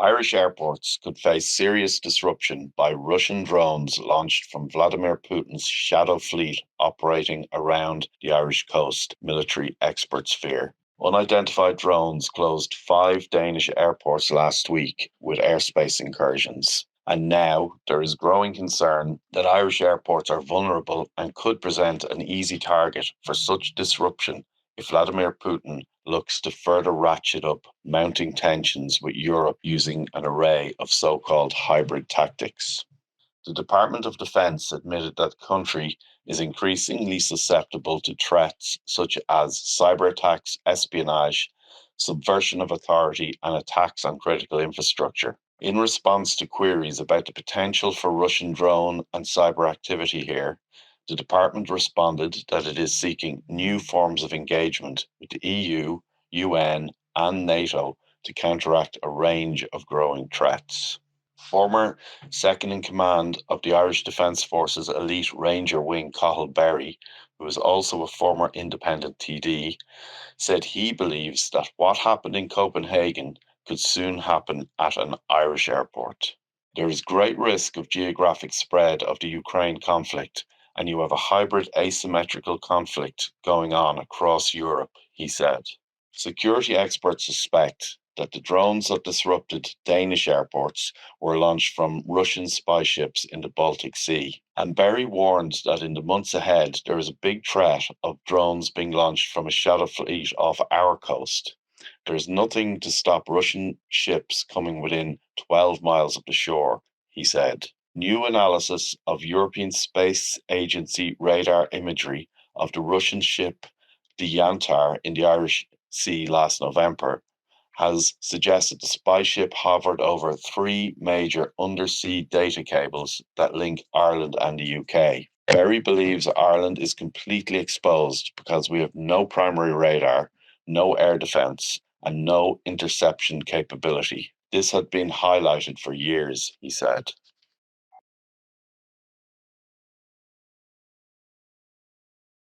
Irish airports could face serious disruption by Russian drones launched from Vladimir Putin's shadow fleet operating around the Irish coast, military experts fear. Unidentified drones closed five Danish airports last week with airspace incursions. And now there is growing concern that Irish airports are vulnerable and could present an easy target for such disruption if Vladimir Putin looks to further ratchet up mounting tensions with Europe using an array of so called hybrid tactics. The Department of Defense admitted that the country is increasingly susceptible to threats such as cyber attacks, espionage, subversion of authority, and attacks on critical infrastructure. In response to queries about the potential for Russian drone and cyber activity here, the department responded that it is seeking new forms of engagement with the EU, UN, and NATO to counteract a range of growing threats. Former second in command of the Irish Defence Forces elite Ranger Wing Cathal Berry, who is also a former independent TD, said he believes that what happened in Copenhagen could soon happen at an Irish airport. There is great risk of geographic spread of the Ukraine conflict, and you have a hybrid asymmetrical conflict going on across Europe, he said. Security experts suspect that the drones that disrupted Danish airports were launched from Russian spy ships in the Baltic Sea. And Berry warned that in the months ahead, there is a big threat of drones being launched from a shadow fleet off our coast. There is nothing to stop Russian ships coming within 12 miles of the shore, he said. New analysis of European Space Agency radar imagery of the Russian ship the Yantar in the Irish Sea last November has suggested the spy ship hovered over three major undersea data cables that link Ireland and the UK. Berry believes Ireland is completely exposed because we have no primary radar, no air defence, and no interception capability. This had been highlighted for years, he said.